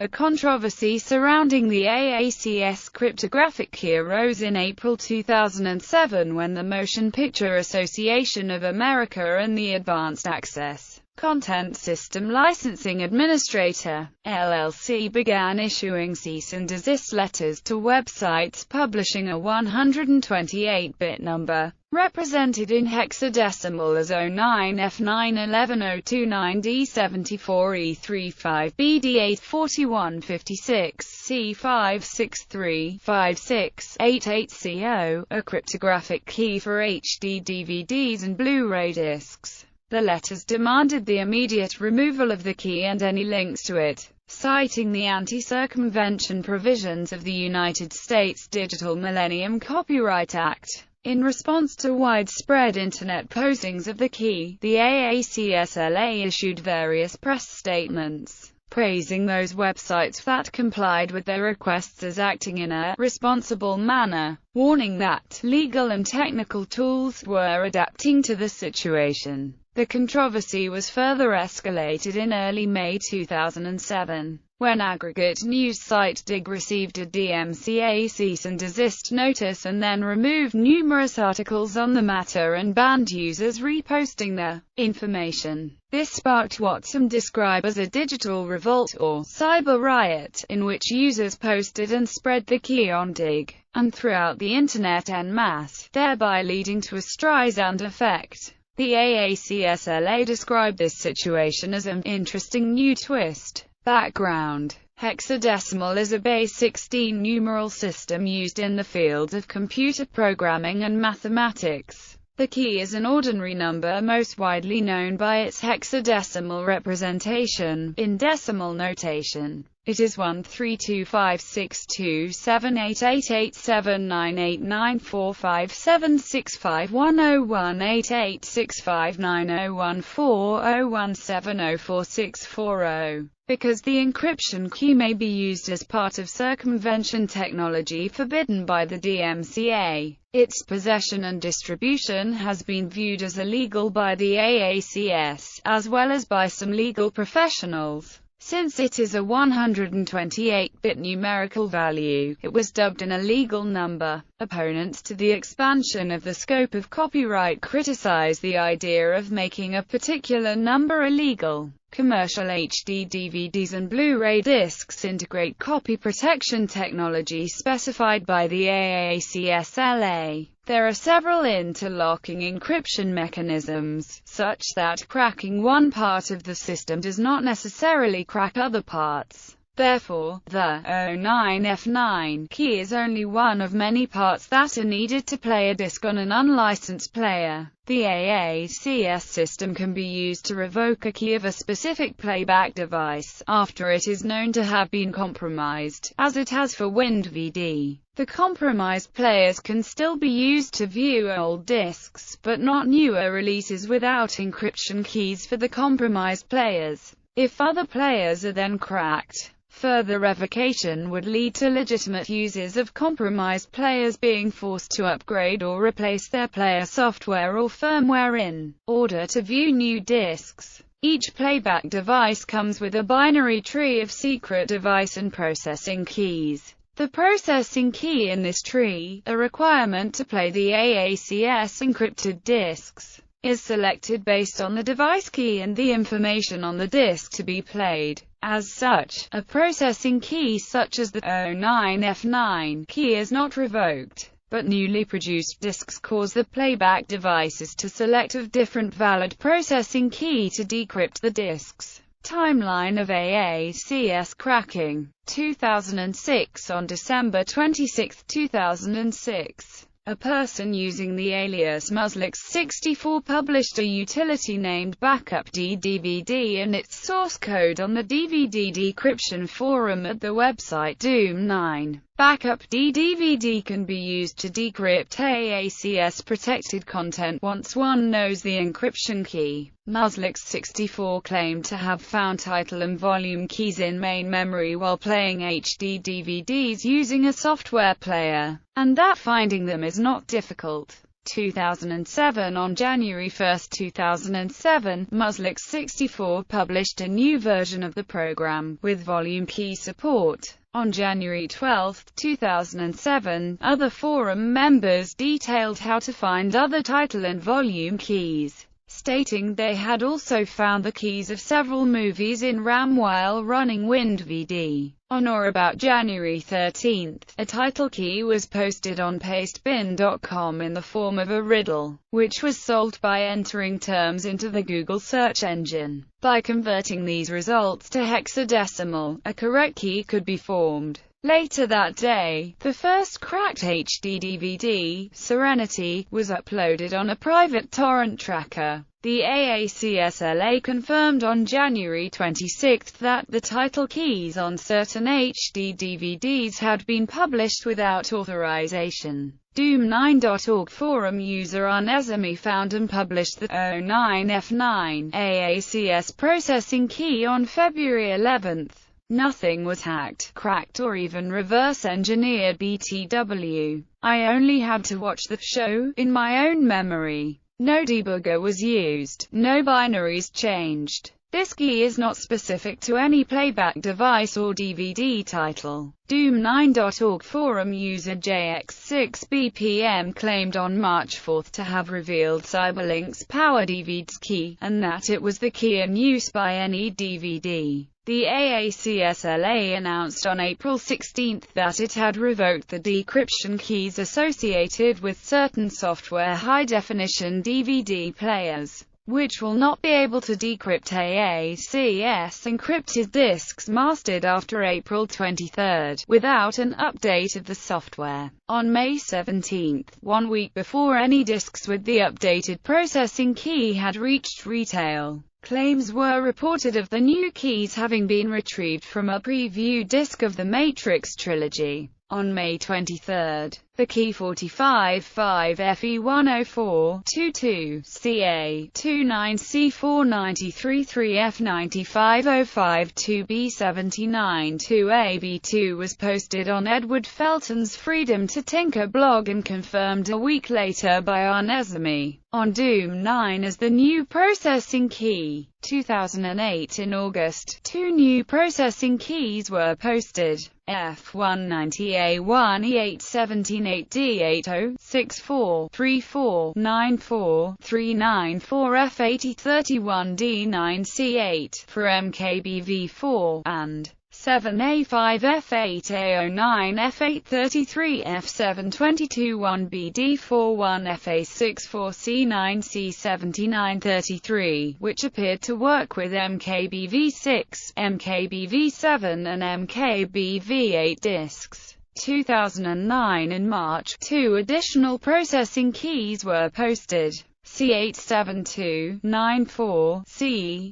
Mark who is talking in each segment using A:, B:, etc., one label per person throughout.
A: A controversy surrounding the AACS cryptographic key arose in April 2007 when the Motion Picture Association of America and the Advanced Access Content System Licensing Administrator, LLC, began issuing cease and desist letters to websites publishing a 128-bit number, represented in hexadecimal as
B: 09F9110290D74E3566C5635688CO, a cryptographic key for HD DVDs and Blu-ray discs.
A: The letters demanded the immediate removal of the key and any links to it, citing the anti-circumvention provisions of the United States Digital Millennium Copyright Act. In response to widespread Internet postings of the key, the AACSLA issued various press statements, praising those websites that complied with their requests as acting in a responsible manner, warning that legal and technical tools were adapting to the situation. The controversy was further escalated in early May 2007, when aggregate news site Digg received a DMCA cease and desist notice and then removed numerous articles on the matter and banned users reposting the information. This sparked what some describe as a digital revolt or cyber riot, in which users posted and spread the key on Digg and throughout the Internet en masse, thereby leading to a Streisand effect. The AACSLA described this situation as an interesting new twist. Background: hexadecimal is a base 16 numeral system used in the fields of computer programming and mathematics. The key is an ordinary number most widely known by its hexadecimal representation. In decimal notation, it is 13256278879945765101401704640. Because the encryption key may be used as part of circumvention technology forbidden by the DMCA, its possession and distribution has been viewed as illegal by the AACS, as well as by some legal professionals. Since it is a 128-bit numerical value, it was dubbed an illegal number. Opponents to the expansion of the scope of copyright criticize the idea of making a particular number illegal. Commercial HD DVDs and Blu-ray discs integrate copy protection technology specified by the AACSLA. There are several interlocking encryption mechanisms, such that cracking one part of the system does not necessarily crack other parts. Therefore, the 09F9 key is only one of many parts that are needed to play a disc on an unlicensed player. The AACS system can be used to revoke a key of a specific playback device, after it is known to have been compromised, as it has for WinDVD. The compromised players can still be used to view old discs, but not newer releases without encryption keys for the compromised players. If other players are then cracked, further revocation would lead to legitimate users of compromised players being forced to upgrade or replace their player software or firmware in order to view new discs. Each playback device comes with a binary tree of secret device and processing keys. The processing key in this tree, a requirement to play the AACS encrypted discs, is selected based on the device key and the information on the disc to be played. As such, a processing key such as the 09F9 key is not revoked, but newly produced discs cause the playback devices to select a different valid processing key to decrypt the discs. Timeline of AACS cracking. 2006. On December 26, 2006, a person using the alias Muslix64 published a utility named BackupDDVD and its source code on the DVD decryption forum at the website Doom9. BackupDDVD can be used to decrypt AACS protected content once one knows the encryption key. Muslix64 claimed to have found title and volume keys in main memory while playing HD DVDs using a software player, and that finding them is not difficult. 2007. On January 1, 2007, Muslix64 published a new version of the program, with volume key support. On January 12, 2007, other forum members detailed how to find other title and volume keys, stating they had also found the keys of several movies in RAM while running WinDVD. On or about January 13, a title key was posted on pastebin.com in the form of a riddle, which was solved by entering terms into the Google search engine. By converting these results to hexadecimal, a correct key could be formed. Later that day, the first cracked HD DVD, Serenity, was uploaded on a private torrent tracker. The AACSLA confirmed on January 26 that the title keys on certain HD DVDs had been published without authorization. Doom9.org forum user Arnezami found and published the 09F9 AACS processing key on February 11. Nothing was hacked, cracked or even reverse-engineered BTW. I only had to watch the show in my own memory. No debugger was used, no binaries changed. This key is not specific to any playback device or DVD title. Doom9.org forum user JX6BPM claimed on March 4 to have revealed Cyberlink's Power DVD's key, and that it was the key in use by any DVD. The AACSLA announced on April 16 that it had revoked the decryption keys associated with certain software high-definition DVD players, which will not be able to decrypt AACS encrypted disks mastered after April 23, without an update of the software. On May 17, 1 week before any disks with the updated processing key had reached retail, claims were reported of the new keys having been retrieved from a preview disc of the Matrix trilogy. On May 23, the key 45-5FE104-22CA29C493-F95052B79-2AB2 was posted on Edward Felton's Freedom to Tinker blog and confirmed a week later by Arnezami on Doom9 as the new processing key. 2008. In August, 2 new processing keys were posted. F198A1E817-8-64-34-94394F8031D9C8 for MKBV4, and 7A5F8A09F833F722-1BD41FA64C9C7933, which appeared to work with MKBV6, MKBV7 and MKBV8 disks. 2009. In March, 2 additional processing keys were posted. C87294,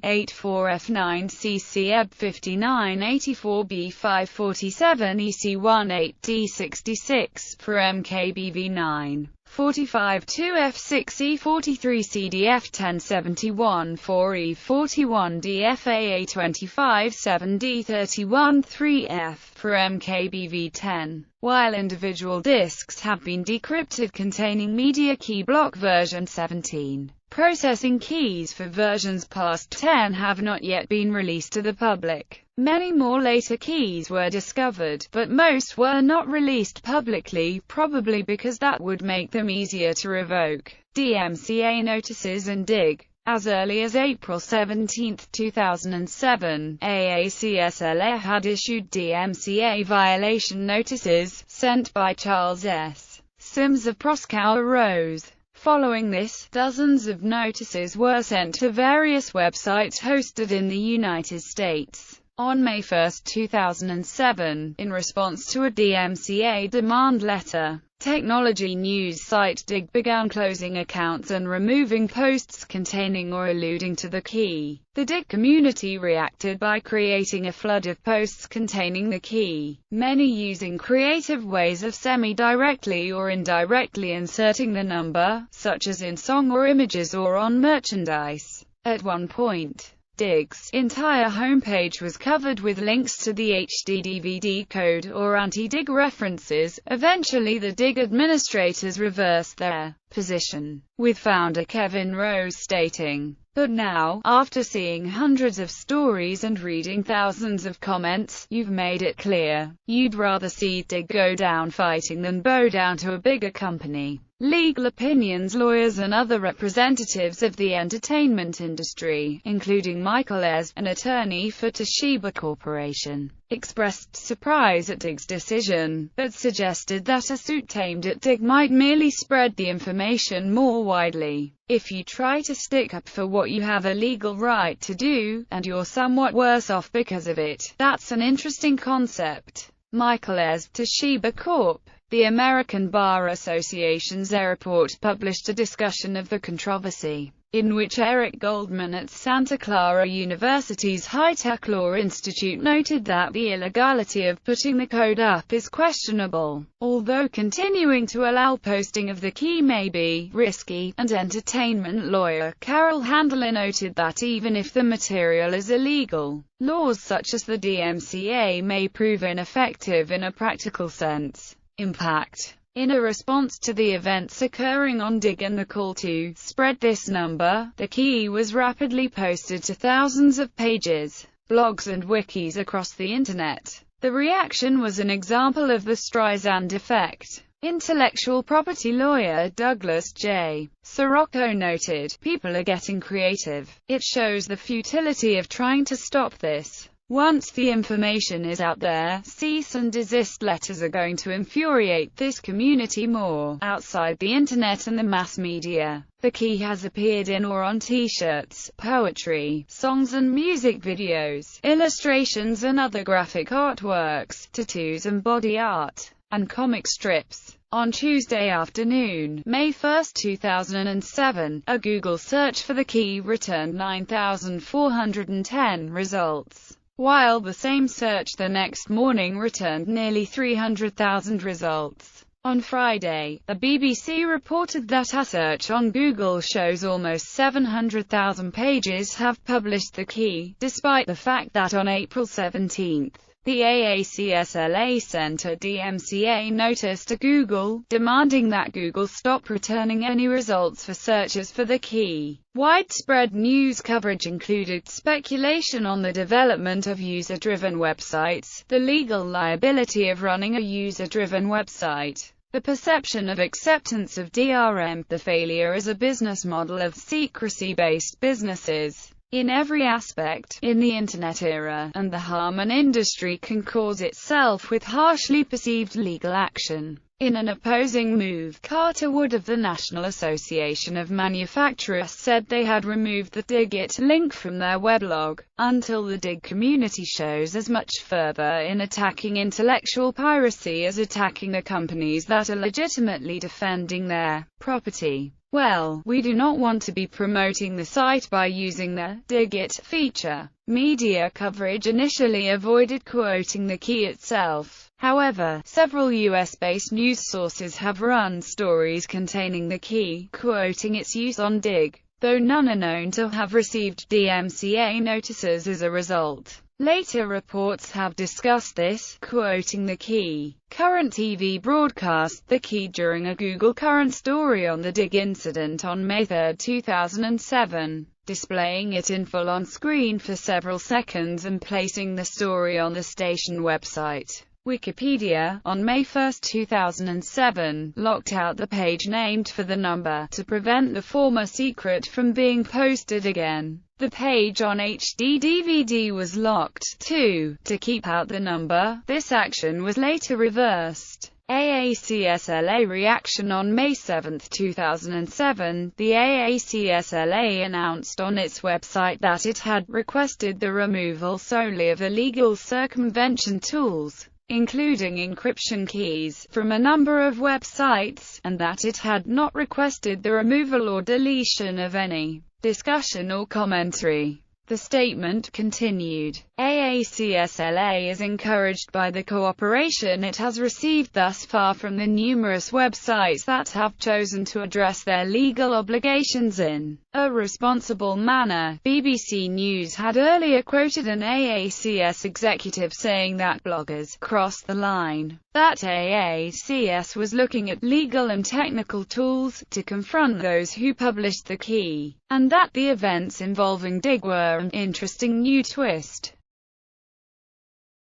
A: C84796CEB5984B547EC18D66 for MKBV9. 45-2F6E43CDF1071-4E41DFAA257D313F for MKBV10, while individual disks have been decrypted containing media key block version 17. Processing keys for versions past 10 have not yet been released to the public. Many more later keys were discovered, but most were not released publicly, probably because that would make them easier to revoke. DMCA notices and Digg. As early as April 17, 2007, AACSLA had issued DMCA violation notices, sent by Charles S. Sims of Proskauer Rose. Following this, dozens of notices were sent to various websites hosted in the United States. On May 1, 2007, in response to a DMCA demand letter, technology news site Digg began closing accounts and removing posts containing or alluding to the key. The Digg community reacted by creating a flood of posts containing the key, many using creative ways of semi-directly or indirectly inserting the number, such as in song or images or on merchandise. At one point, Digg's entire homepage was covered with links to the HD DVD code or anti-Digg references. Eventually the Digg administrators reversed their position, with founder Kevin Rose stating, "But now, after seeing hundreds of stories and reading thousands of comments, you've made it clear you'd rather see Digg go down fighting than bow down to a bigger company." Legal opinions, lawyers and other representatives of the entertainment industry, including Marcotte, an attorney for Toshiba Corporation, expressed surprise at Digg's decision, but suggested that a suit aimed at Digg might merely spread the information more widely. "If you try to stick up for what you have a legal right to do, and you're somewhat worse off because of it, that's an interesting concept." Marcotte, Toshiba Corp. The American Bar Association's report published a discussion of the controversy, in which Eric Goldman at Santa Clara University's High-Tech Law Institute noted that the illegality of putting the code up is questionable, although continuing to allow posting of the key may be risky, and entertainment lawyer Carol Handler noted that even if the material is illegal, laws such as the DMCA may prove ineffective in a practical sense. Impact. In a response to the events occurring on Digg and the call to spread this number, the key was rapidly posted to thousands of pages, blogs and wikis across the internet. The reaction was an example of the Streisand effect. Intellectual property lawyer Douglas J. Sirocco noted, "People are getting creative. It shows the futility of trying to stop this. Once the information is out there, cease and desist letters are going to infuriate this community more, outside the internet and the mass media." The key has appeared in or on t-shirts, poetry, songs and music videos, illustrations and other graphic artworks, tattoos and body art, and comic strips. On Tuesday afternoon, May 1, 2007, a Google search for the key returned 9,410 results, while the same search the next morning returned nearly 300,000 results. On Friday, the BBC reported that a search on Google shows almost 700,000 pages have published the key, despite the fact that on April 17, the AACSLA sent a DMCA notice to Google, demanding that Google stop returning any results for searches for the key. Widespread news coverage included speculation on the development of user-driven websites, the legal liability of running a user-driven website, the perception of acceptance of DRM, the failure as a business model of secrecy-based businesses in every aspect in the Internet era, and the harm an industry can cause itself with harshly perceived legal action. In an opposing move, Carter Wood of the National Association of Manufacturers said they had removed the Digg it link from their weblog, until the Digg community shows as much fervor in attacking intellectual piracy as attacking the companies that are legitimately defending their property. "Well, we do not want to be promoting the site by using the Digg it feature." Media coverage initially avoided quoting the key itself. However, several US-based news sources have run stories containing the key, quoting its use on Digg, though none are known to have received DMCA notices as a result. Later reports have discussed this, quoting the key. Current TV broadcast the key during a Google Current story on the Digg incident on May 3, 2007, displaying it in full on screen for several seconds and placing the story on the station website. Wikipedia, on May 1, 2007, locked out the page named for the number, to prevent the former secret from being posted again. The page on HD DVD was locked, too, to keep out the number. This action was later reversed. AACSLA reaction on May 7, 2007, the AACSLA announced on its website that it had requested the removal solely of illegal circumvention tools, including encryption keys, from a number of websites, and that it had not requested the removal or deletion of any discussion or commentary. The statement continued, AACSLA is encouraged by the cooperation it has received thus far from the numerous websites that have chosen to address their legal obligations in a responsible manner. BBC News had earlier quoted an AACS executive saying that bloggers crossed the line, that AACS was looking at legal and technical tools to confront those who published the key, and that the events involving Digg were an interesting new twist.